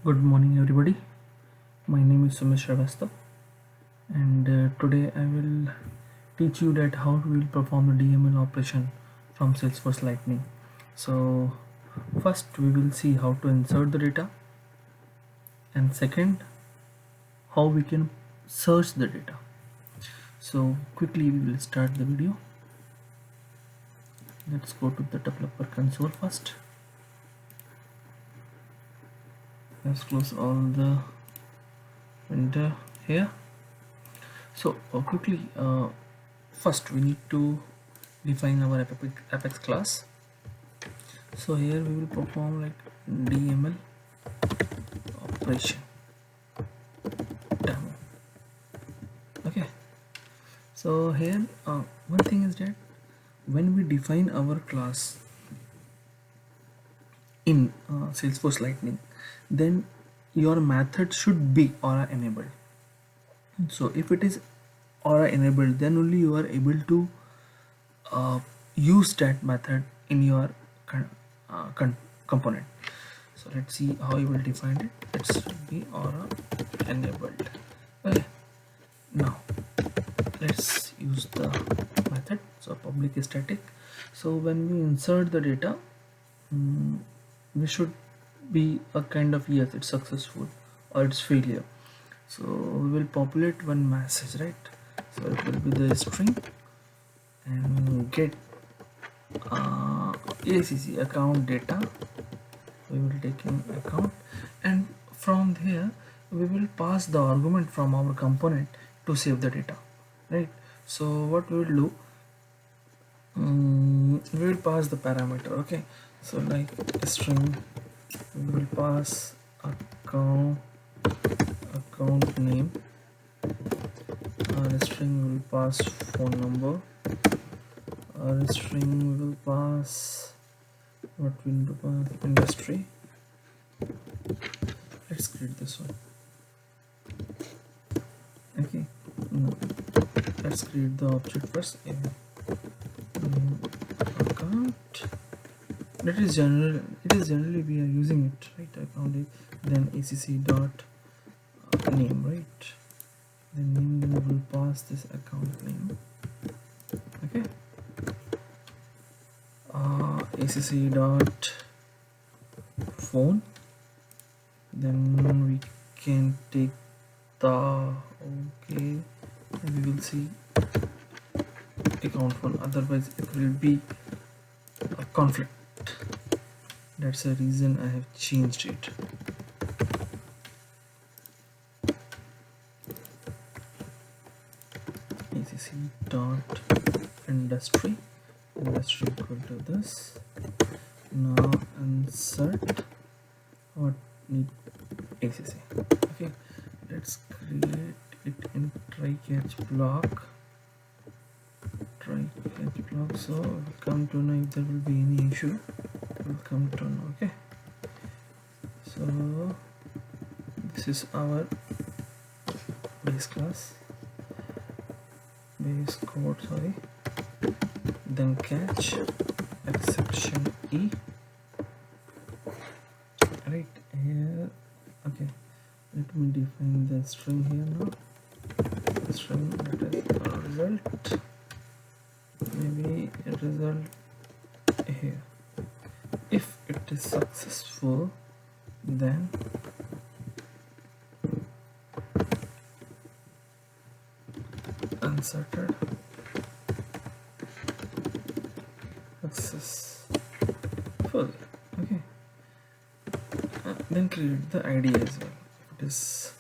Good morning, everybody. My name is Sumesh Shrivastava, and today I will teach you that how we will perform the DML operation from Salesforce Lightning. So, first we will see how to insert the data, and second, how we can search the data. So, quickly we will start the video. Let's go to the developer console first. Let's close all the window here. So quickly, first we need to define our apex class. So here we will perform like DML operation demo. Okay, so here one thing is that when we define our class in Salesforce Lightning, then your method should be aura enabled. So if it is aura enabled, then only you are able to use that method in your component. So let's see how you will define it. It should be aura enabled. Okay, now let's use the method. So public is static. So when we insert the data, we should be a kind of yes, it's successful or it's failure. So we will populate one message, right? So it will be the string and get ACC account data. We will take in account, and from here we will pass the argument from our component to save the data, right? So what we will do, we will pass the parameter. Okay, so like string, we will pass account name, string will pass phone number, string will pass what we need to pass industry. Let's create this one. Okay, no, let's create the object first. Account, that is general, it is generally we are using it, right? Account is then acc dot name, right? The name, then we will pass this account name. Okay, acc dot phone, then we can take the okay, and we will see account phone, otherwise it will be a conflict. That's the reason I have changed it. acc dot industry equal to this. Now insert what need acc. Okay, let's create it in try catch block. So we'll come to know if there will be any issue. We'll come to know. Okay, so this is our base class, base code, sorry, then catch exception e, right here. Okay, let me define the string here now. The string, that is a result, maybe a result here. If it is successful, then inserted successful. Okay, then create the id as well. If it is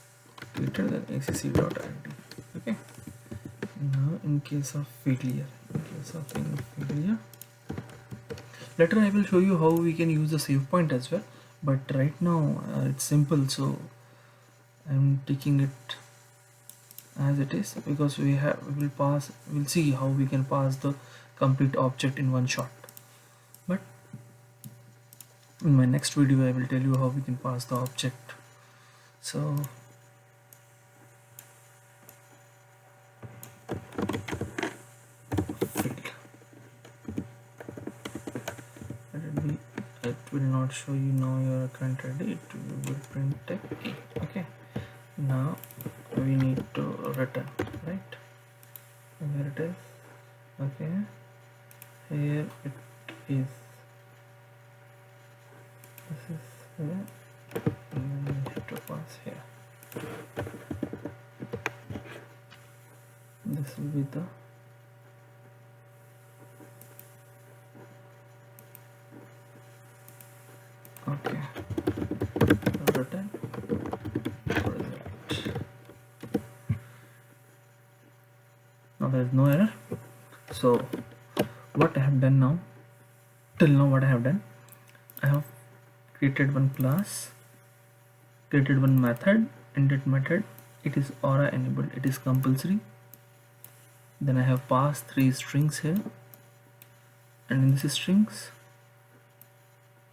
created, then acc dot id. Okay, now in case of failure, later I will show you how we can use the save point as well, but right now it's simple, so I'm taking it as it is because we'll see how we can pass the complete object in one shot. But in my next video I will tell you how we can pass the object. So it will not show you now your current ID, it will print a. Okay, now we need to return, right? Here it is. Okay, here it is. This is here, and then we have to pass here. This will be the okay return result. Now there is no error. So what I have done now, till now what I have done, I have created one class, created one method, and that method, it is Aura enabled, it is compulsory. Then I have passed 3 strings here, and in these strings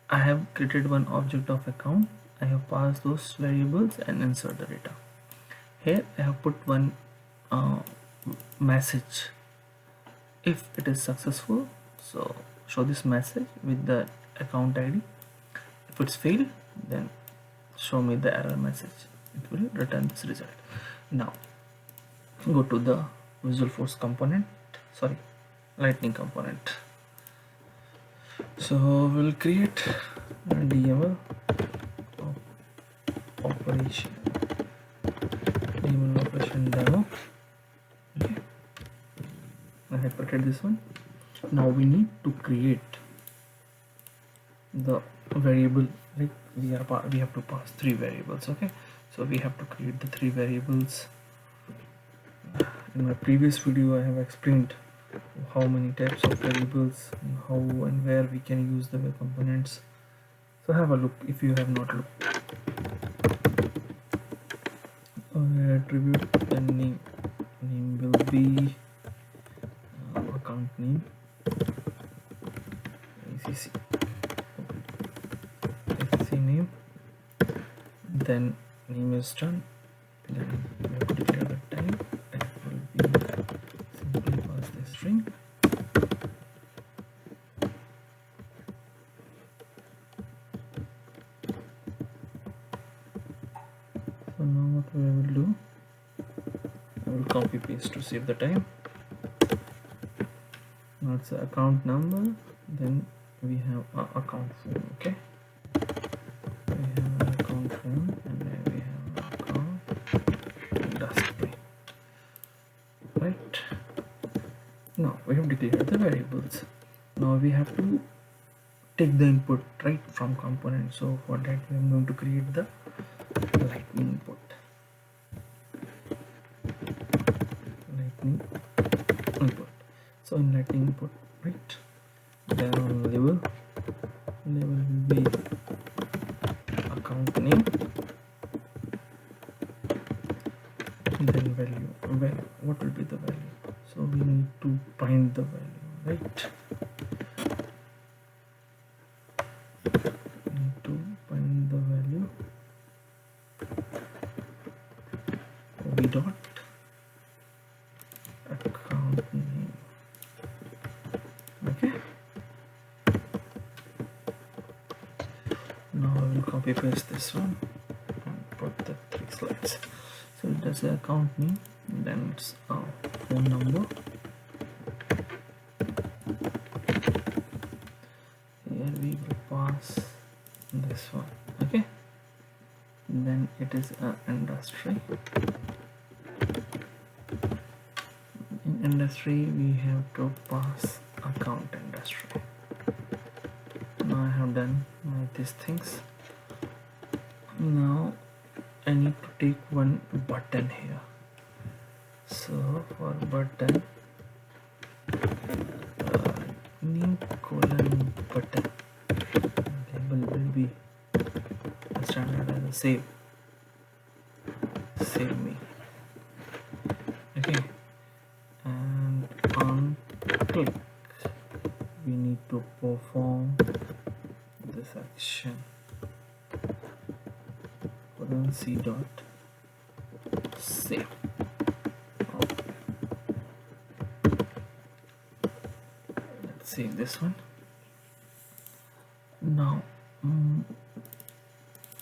I have created one object of account. I have passed those variables and insert the data. Here I have put one message. If it is successful, so show this message with the account ID. If it's failed, then show me the error message. It will return this result. Now go to the Salesforce component, sorry, Lightning component. So we'll create a DML operation, DML operation demo. Okay, I have created this one. Now we need to create the variable. Like we have to pass 3 variables. Okay, so we have to create the 3 variables. In my previous video I have explained how many types of variables and how and where we can use the web components. So have a look if you have not looked. Attribute and name will be account name ACC name, then name is done, then we have to declare the type. It will be simply pass the string. So now what we will do, I will copy paste to save the time. Now it's the account number, then we have account phone. Okay, we have an account phone, and then we have an account industry. Right, now we have declared the variables. Now we have to take the input right from component. So for that we are going to create the Lightning input. Lightning input. So in Lightning input, right, then on label will be account name, then value. What will be the value? So we need to find the value, right? Need to find the value. V dot account name. Okay, now I will copy paste this one and put the 3 slides. So it does the account name, then it's our phone number. Here we will pass this one. Okay, then it is an industry. In industry we have to pass account industry. Now I have done these things. Now I need to take one button here. So for button, new colon button, label will be standard as a save me. Okay, and on click we need to perform this action. C dot save. Let's save this one. Now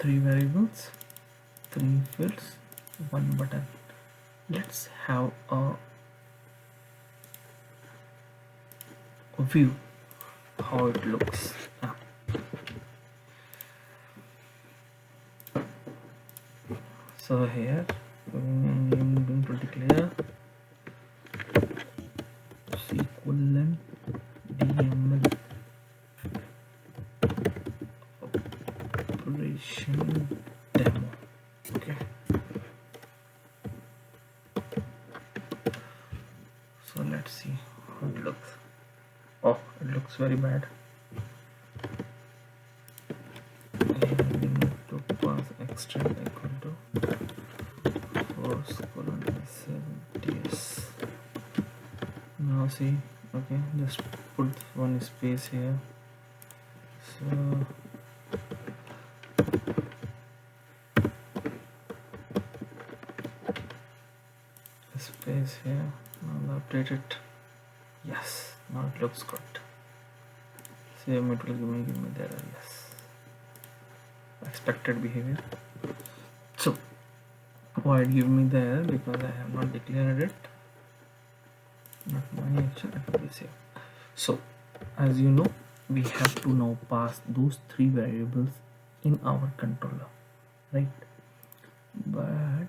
three variables, three fields, one button. Let's have a view how it looks. So here I'm going to declare SQL DML operation demo. Okay. So let's see how it looks. Oh, it looks very bad. We need to pass extend equal to force colon 70s. Now see, okay, just put one space here. So space here. Now I'll update it. Yes, now it looks good. Same, it will give me the error. Yes, expected behavior. So why it give me the error? Because I have not declared it. Not my action, it will be saved. So as you know, we have to now pass those three variables in our controller, right? But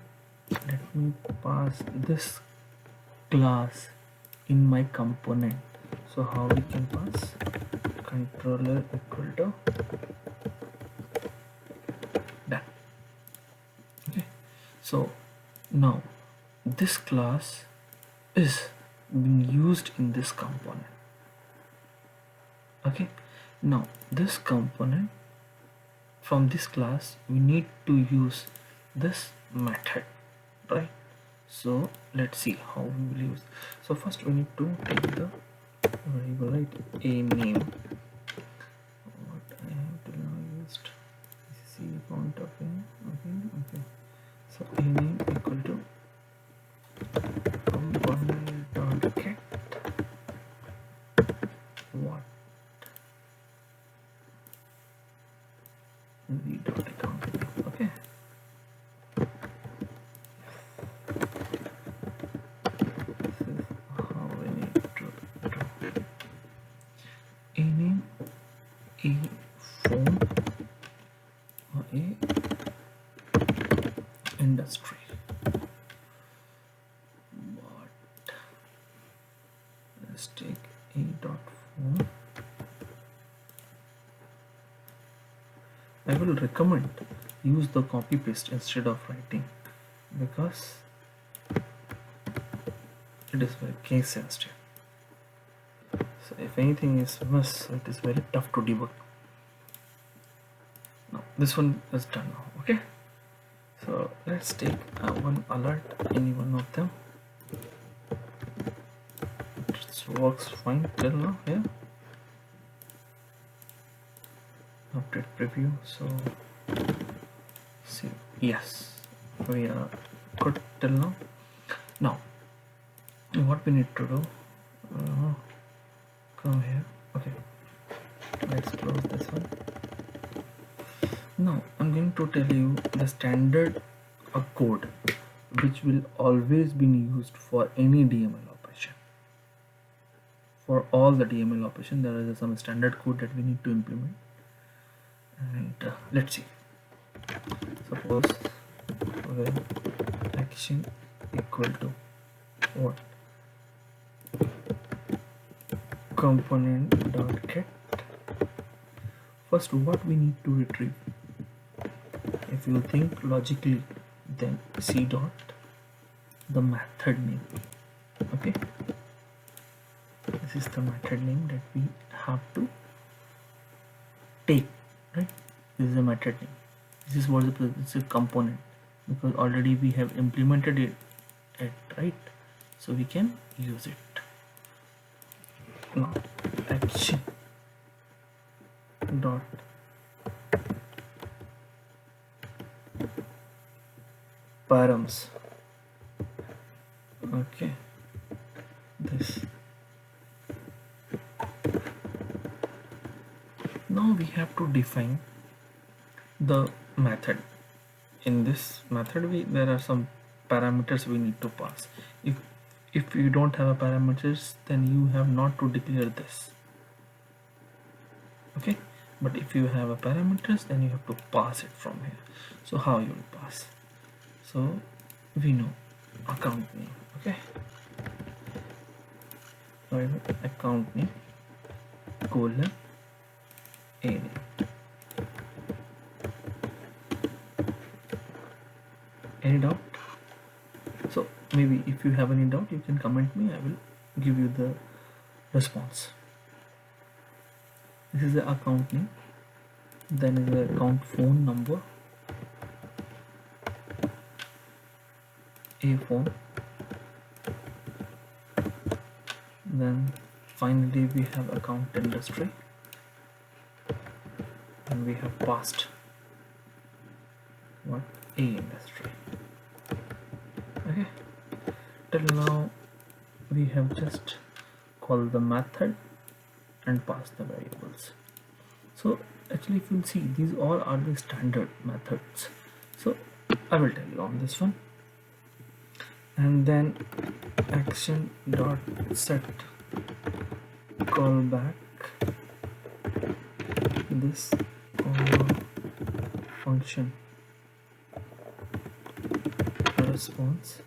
let me pass this class in my component. So how we can pass? Controller equal to that. Okay, so now this class is being used in this component. Okay, now this component, from this class we need to use this method, right? So let's see how we will use. So first we need to take the variable, right? A name. What I have to now used C count of a. Okay. So a name equal to component dot get what v dot account. Okay. A phone or a industry, but let's take a dot phone. I will recommend use the copy paste instead of writing because it is very case sensitive. So if anything is miss, it is very tough to debug. Now this one is done now. Okay, so let's take one alert, any one of them. It works fine till now. Here, update preview. So see, yes, we are good till now. Now what we need to do, come here. Okay, let's close this one. Now I'm going to tell you the standard code which will always be used for any DML operation. For all the DML operation there is some standard code that we need to implement, and let's see. Suppose when action equal to what? Component dot get. First, what we need to retrieve? If you think logically, then c dot the method name. Okay, this is the method name that we have to take, right? This is a method name. This is what this is a component, because already we have implemented it, right? So we can use it. Now action dot params. Okay, this. Now we have to define the method. In this method there are some parameters we need to pass. If you don't have a parameters, then you have not to declare this. Okay, but if you have a parameters, then you have to pass it from here. So how you will pass? So we know account name. Okay, so account name colon a name. Any doubt? So maybe if you have any doubt, you can comment me. I will give you the response. This is the account name, then is the account phone number, a phone, then finally we have account industry, and we have passed what a industry. Okay, till now we have just called the method and pass the variables. So actually, if you'll see, these all are the standard methods. So I will tell you on this one. And then action dot set callback this function response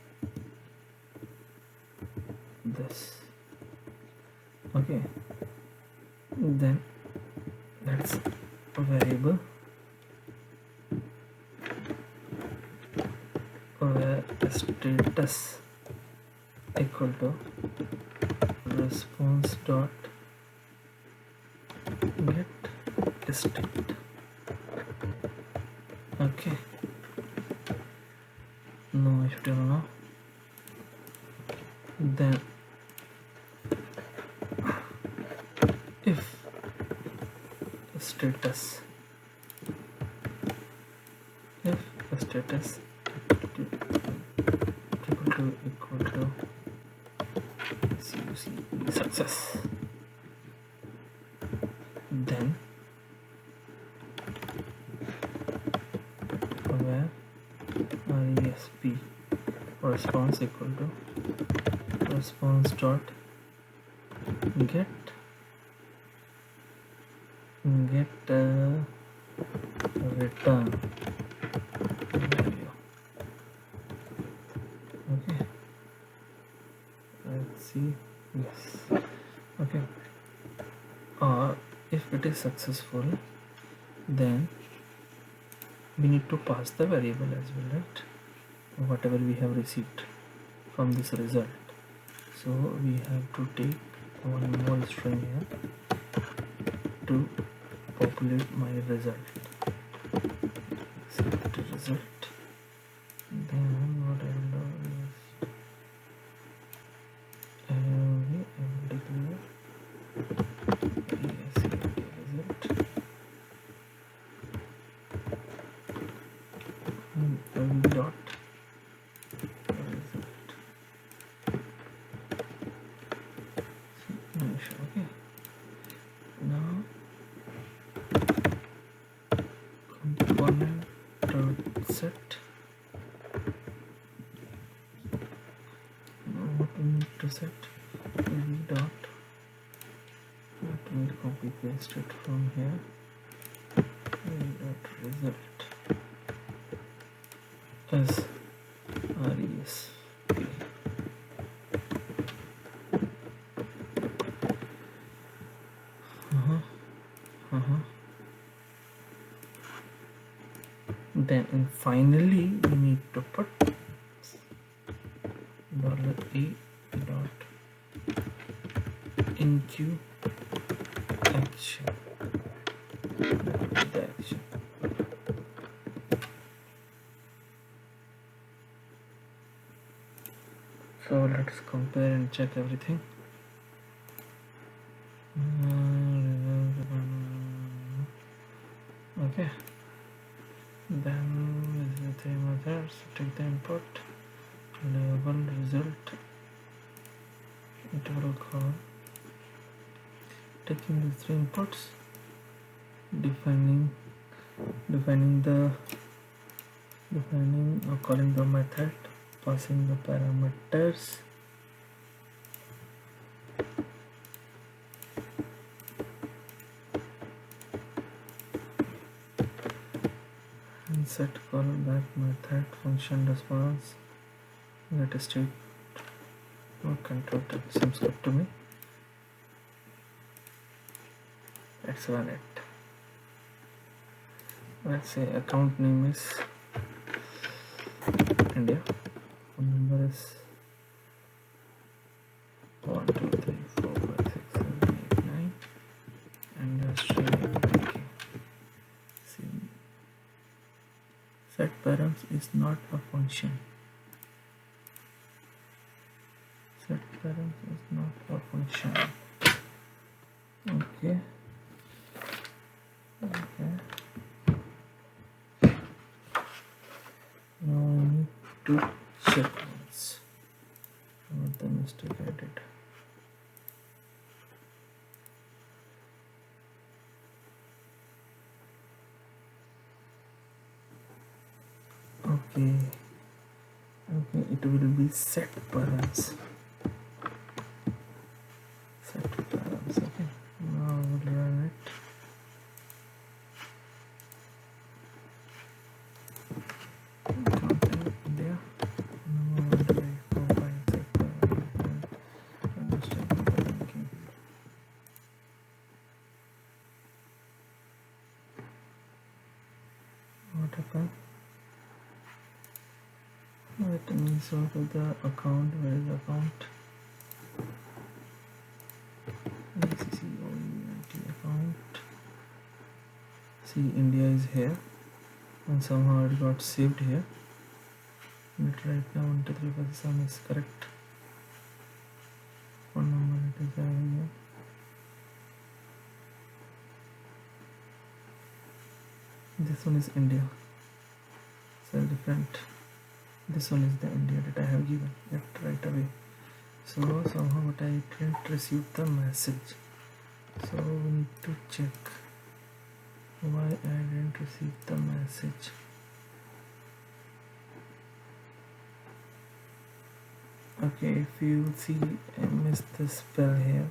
this. Okay, then that's a variable where status equal to response dot get state. Okay, no issue till now. Then if status equal to success, then where resp response equal to response dot get return value. Okay, let's see. Yes. Okay, or if it is successful, then we need to pass the variable as well, right? Whatever we have received from this result. So we have to take one more string here to populate my result. Select result. Then what I will do is I will declare result. Dot result. Okay, now component dot set. Now what we need to set is dot. Let me copy paste it from here. Dot result as res. Then and finally we need to put $a dot enqueue action, the action. So let's compare and check everything. Okay, then this is the three methods. Take the input, label result, interval column. Taking these three inputs, defining the defining or calling the method, passing the parameters, and set callback method, function response, get a state or control type. Seems good to me. Let's run it. Let's say account name is India, phone number is 1 2 3 4 5 6 7 8 9, industry banking. See, set params is not a function. Set params is not a function. Okay. Now I need to check once what the mistake I did. Okay, it will be set params. Set params. Okay, now I will run it. India. What happened? Let me sort of the account. Where is the account? Account. See, India is here, and somehow it got saved here. But right now 1 2 3 4 7 is correct. Phone number it is here. This one is India. So different. This one is the India that I have given it right away. So somehow but I didn't receive the message. So we need to check why I didn't receive the message. Okay, if you see I missed the spell here.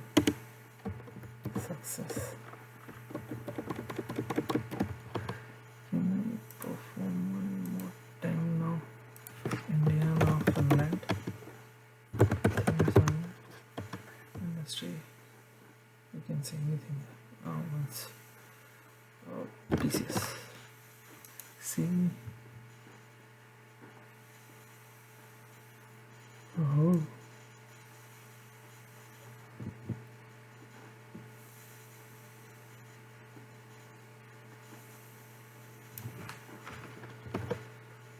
Success. Can I perform one more time now? India, now Finland. Industry. You can say anything. Once. TCS. See. Oh.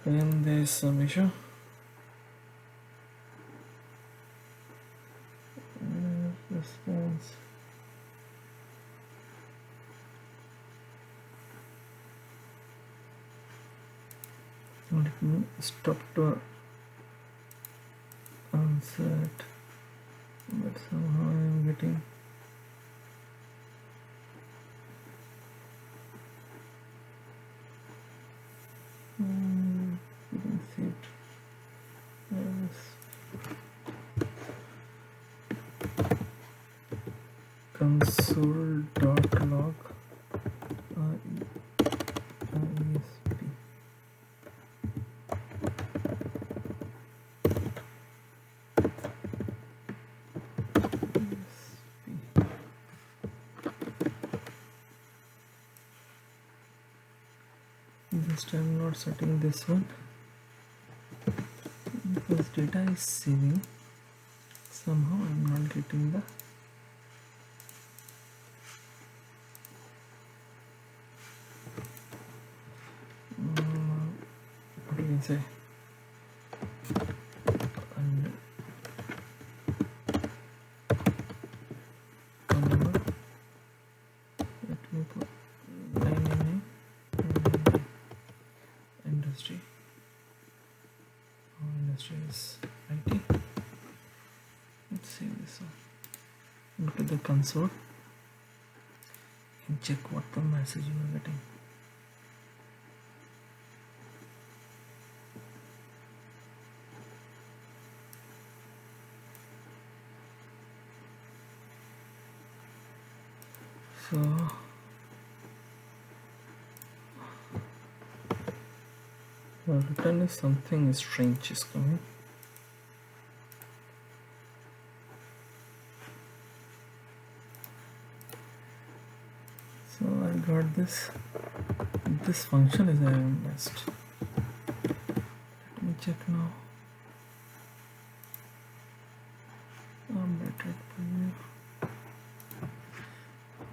And there is some issue. Response. Let me stop to answer it, but somehow I am getting you can see it. Console.log ESP. Just I'm not setting this one because data is saving. Somehow I'm not getting the what do you say? Let me put 999 industry. Industry is IT. Let's see this one. Go to the console and check what the message you are getting. So the return is something strange is coming. So I got this function is I missed. Let me check now. Updated preview.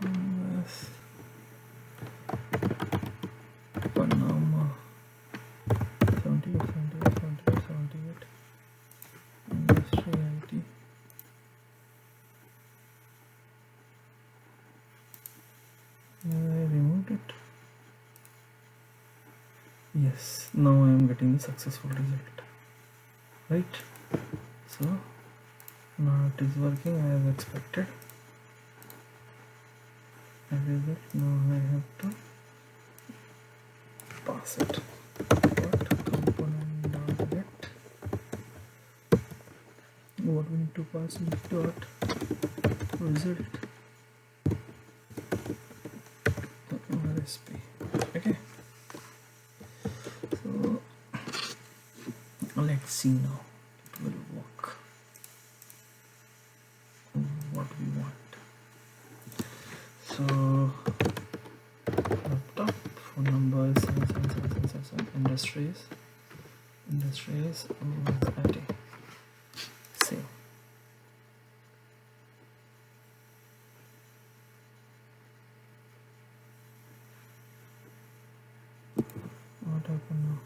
Yes. Panama 78 industry IT. I removed it. Yes, now I am getting the successful result, right? So now it is working as expected. Result, now I have to pass it. What component dot get? What we need to pass is dot result RSP. Okay. So let's see now. It will work. What we want. So laptop phone number is 77777 industries IT. Save. What happened now?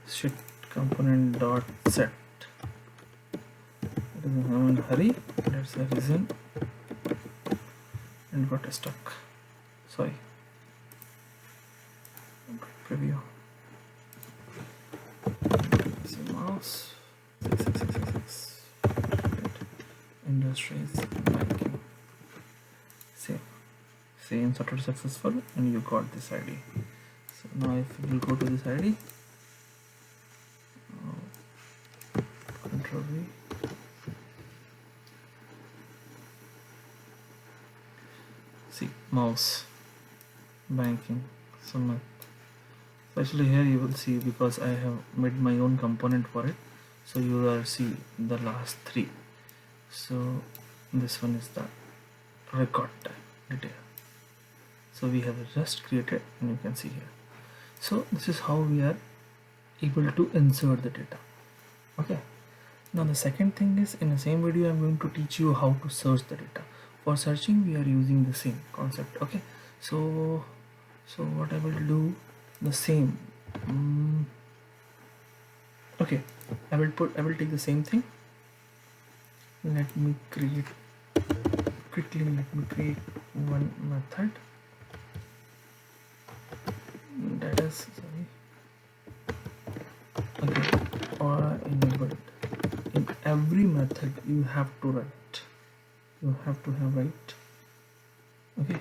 Shit component dot set. I'm in a hurry. That's the reason and got stuck. Sorry. Preview. See mouse 66666. Industries banking. Same started successful and you got this ID. So now if you go to this ID, Control V. See mouse banking summit. So actually here you will see, because I have made my own component for it, so you will see the last three. So this one is the record time detail. So we have just created and you can see here. So this is how we are able to insert the data. Okay. Now the second thing is, in the same video I'm going to teach you how to search the data. For searching we are using the same concept. Okay. So what I will do, the same. Okay. I will take the same thing. Let me create one method. That is, okay, or enabled. In every method you have to write. You have to have write. Okay.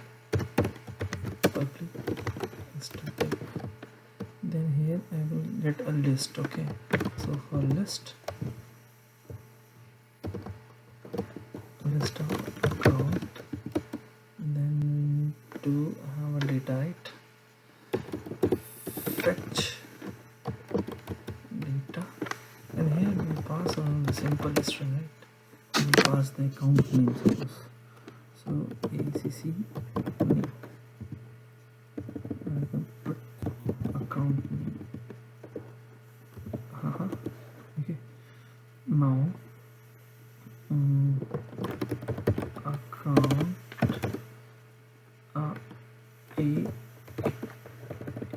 Public static. Then here I will get a list. Okay. So for list of account, then we need to have a data, right? Fetch data, and here we pass on the simple string, right? We pass the account name, suppose. So ACC name. I can put account name. Okay. Now account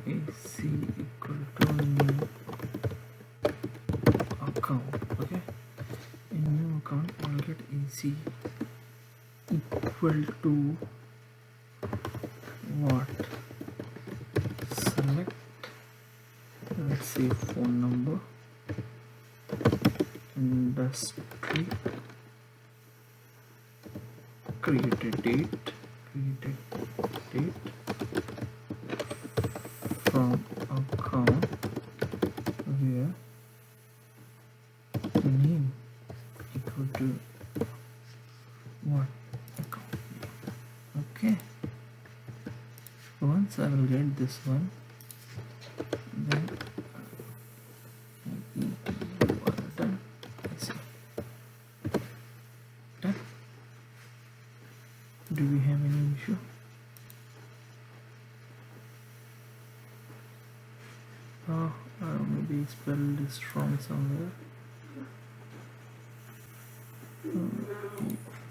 AC equal to new account. Okay, in new account I'll get AC equal to what? Select, let's say, phone number, industry, created date from account, where name Okay, once I will get this one, then you are done. I see. Done. Do we have any issue? Oh, maybe spelled is wrong somewhere.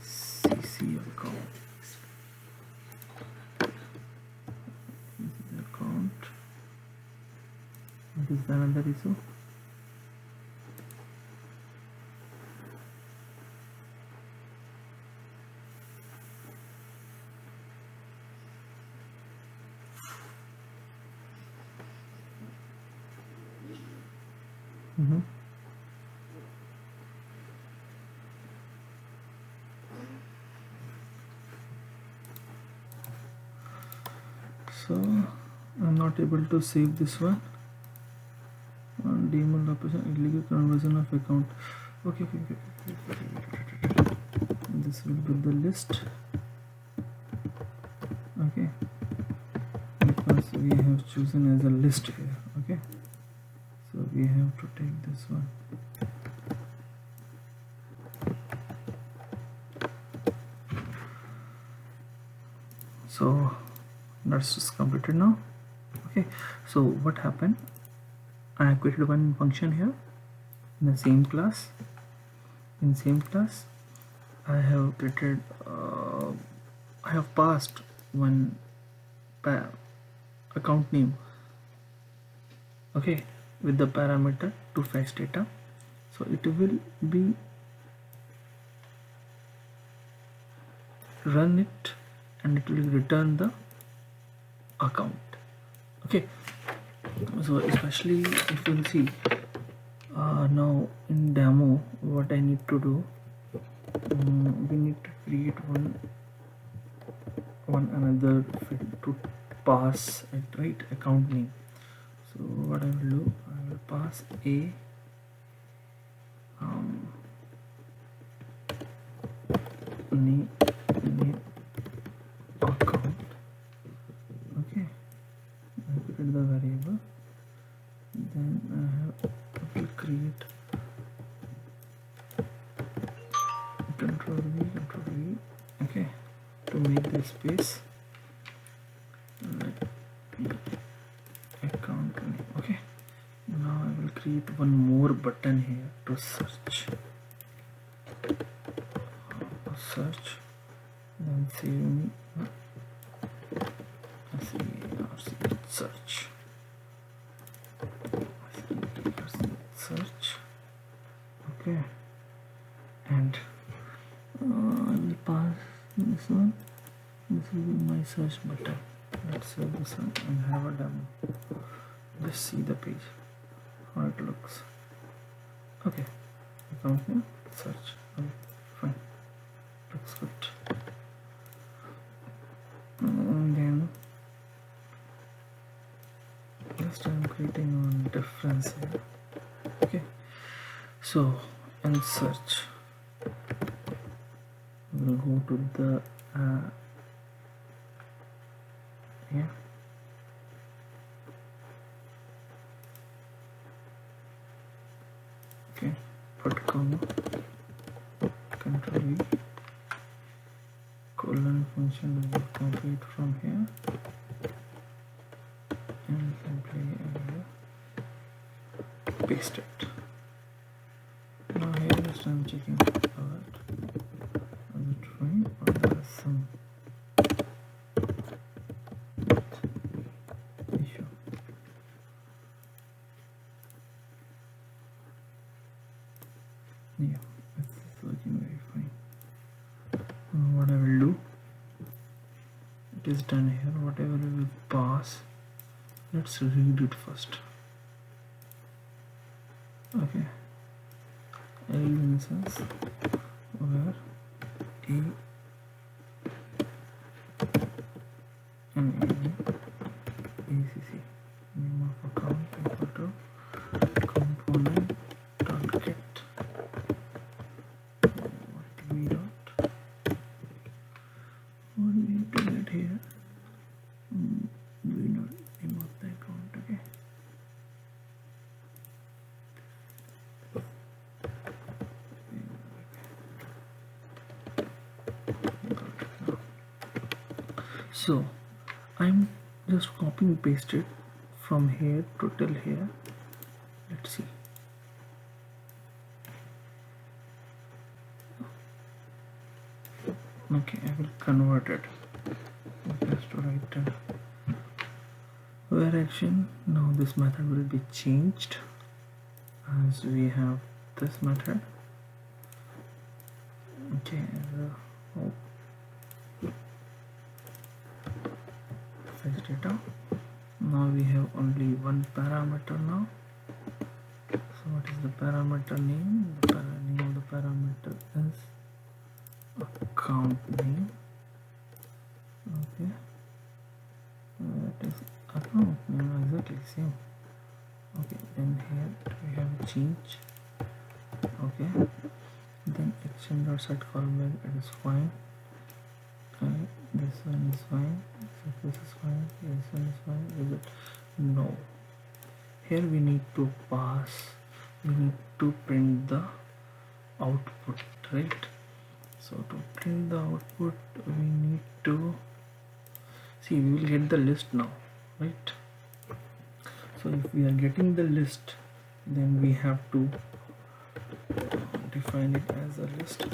CC account. Account. What is the another issue? So I'm not able to save this one. DML operation, illegal conversion of account. Okay. This will be the list. Okay, because we have chosen as a list here. Okay, so we have to take this one. So that's just completed now. Okay, so what happened, I created one function here in the same class. In same class I have created I have passed one account name, okay, with the parameter to fetch data. So it will be run it and it will return the account. Okay, so especially if you'll see now in demo what I need to do, we need to create one another field to pass it, right, account name. So what I will do, I will pass a name account. Okay, I create the variable, then I have to create control V, okay, to make the space account name. Okay, now I will create one more button here to search, then save me search. Okay, and I will pass this one. This will be my search button. Let's save this one and have a demo. Just see the page, how it looks. Okay, account name, search. Okay, fine, looks good. And then just I'm creating one difference here. Okay, so in search we'll go to the here. Okay, put comma, control V, colon function will be copied from here and simply paste it. Now here just I'm checking out, is it fine or there is some issue. Yeah, it's working very fine. What I will do, it is done here. Whatever we will pass, let's read it first. Okay, L instance where A and ACC, name of account equal to component dot get what we dot, what we need to get here we know name of the account. Okay, so I'm just copy and paste it from here to till here. Let's see. Okay, I will convert it just to write where action. Now this method will be changed as we have this method. Okay, fetch data. Now we have only one parameter now. So what is the parameter name? The name of the parameter is account name. Okay, that is account name, exactly same. Okay, then here we have a change. Okay, then action dot set callback, it is fine. This one is fine. So this is fine. This one is fine. Is it? No. Here we need to pass. We need to print the output, right? So to print the output, we need to see. We will get the list now, right? So if we are getting the list, then we have to define it as a list.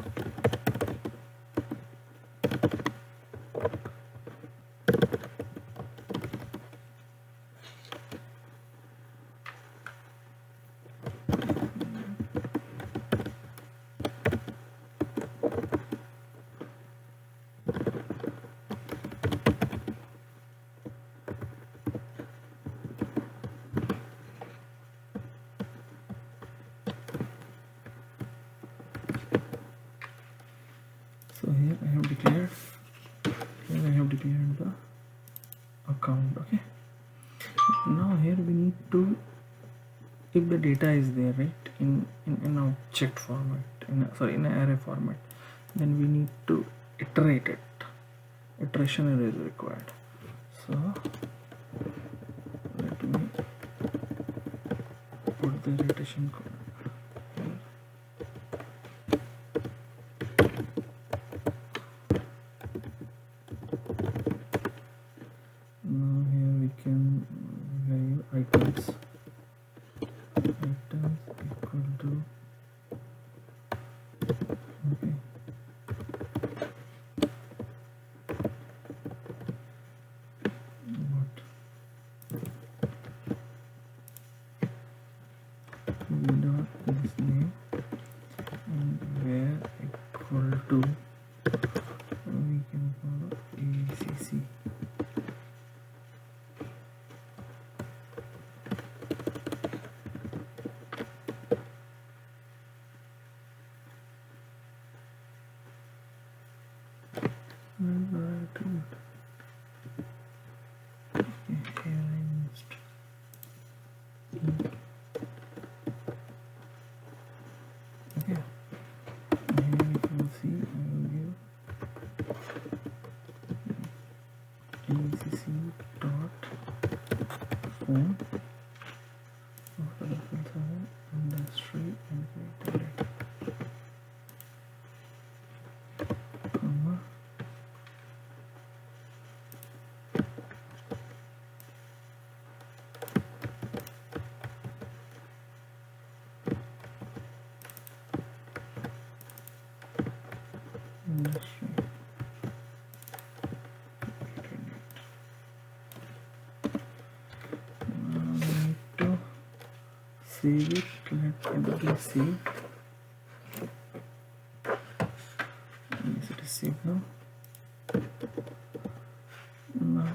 So here I have declared the account. Okay, now here we need to, if the data is there, right, in object format, in an array format, then we need to iterate it. Iteration is required. So let me put the iteration code. Items equal to, okay, what v dot is name and where equal to, we can follow ACC. Phone after the field server industry and create comma industry. Save it, let it be saved. Yes, it is saved now. Now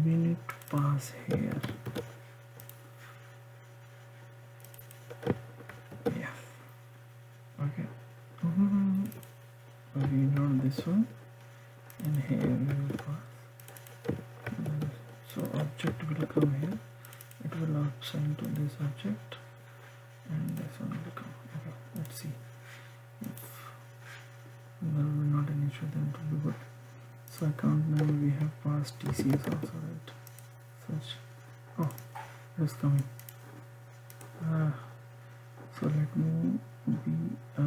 we need to pass here. Yeah. Okay. We know this one, and here we will pass. So object will come here. It will assign to this object and this one will come. Okay, let's see if there will not an issue. capture them to be good. So account name we have passed TCS also, right? Search. Oh, it's coming. So let me be a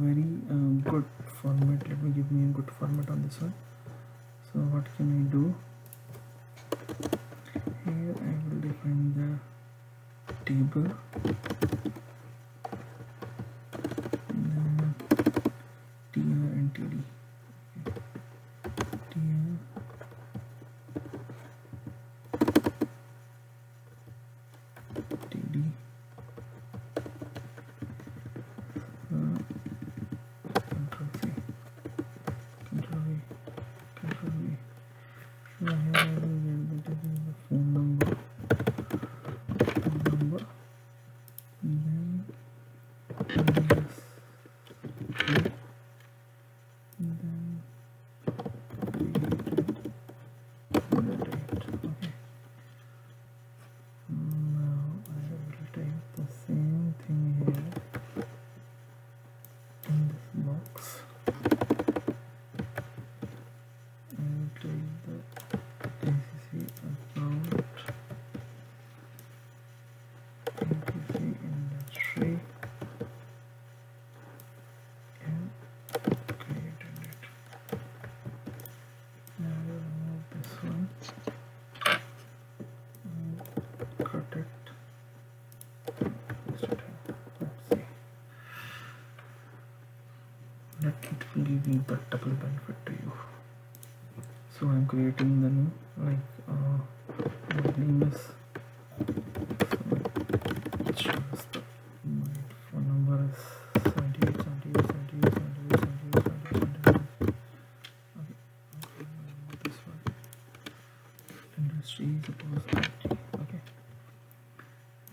very good format. Let me give me a good format on this one. So what can I do? Here I will define the table. Then TR and TD. TR. TD. Control C. Control V. Control V. So here I will get the phone number. Then this. Then okay. Now I will take the same thing here in this box. I will take the ACC account, ACC industry, and created it. Now I will remove this one and cut it. Paste it here. Let's see. That it will give you the double benefit to you. So I'm creating the new, like my name is, so it shows the, my phone number is 78 78 78 78 78 78. Okay, this one. Industry suppose IT. Okay,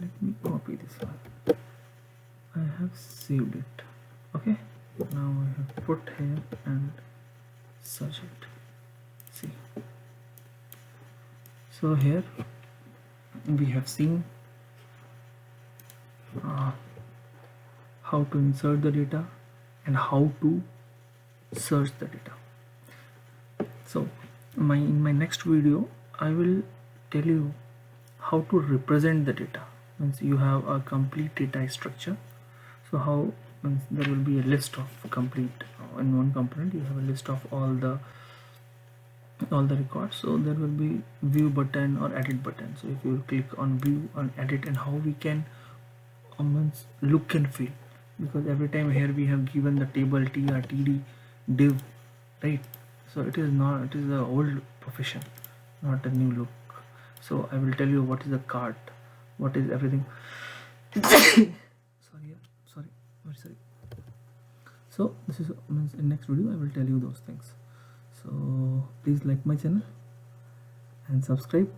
let me copy this one. I have saved it. Okay, now I have put here and search it. See, so here we have seen how to insert the data and how to search the data. So in my next video I will tell you how to represent the data. Means you have a complete data structure. So how, means there will be a list of complete in one component. You have a list of all the records. So there will be view button or edit button. So if you click on view and edit, and how we can look and feel, because every time here we have given the table tr, td, div, right? So it is the old profession, not a new look. So I will tell you what is the cart, what is everything. sorry very sorry. So this is, in next video I will tell you those things. So please like my channel and subscribe.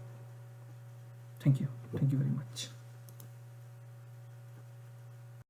Thank you very much.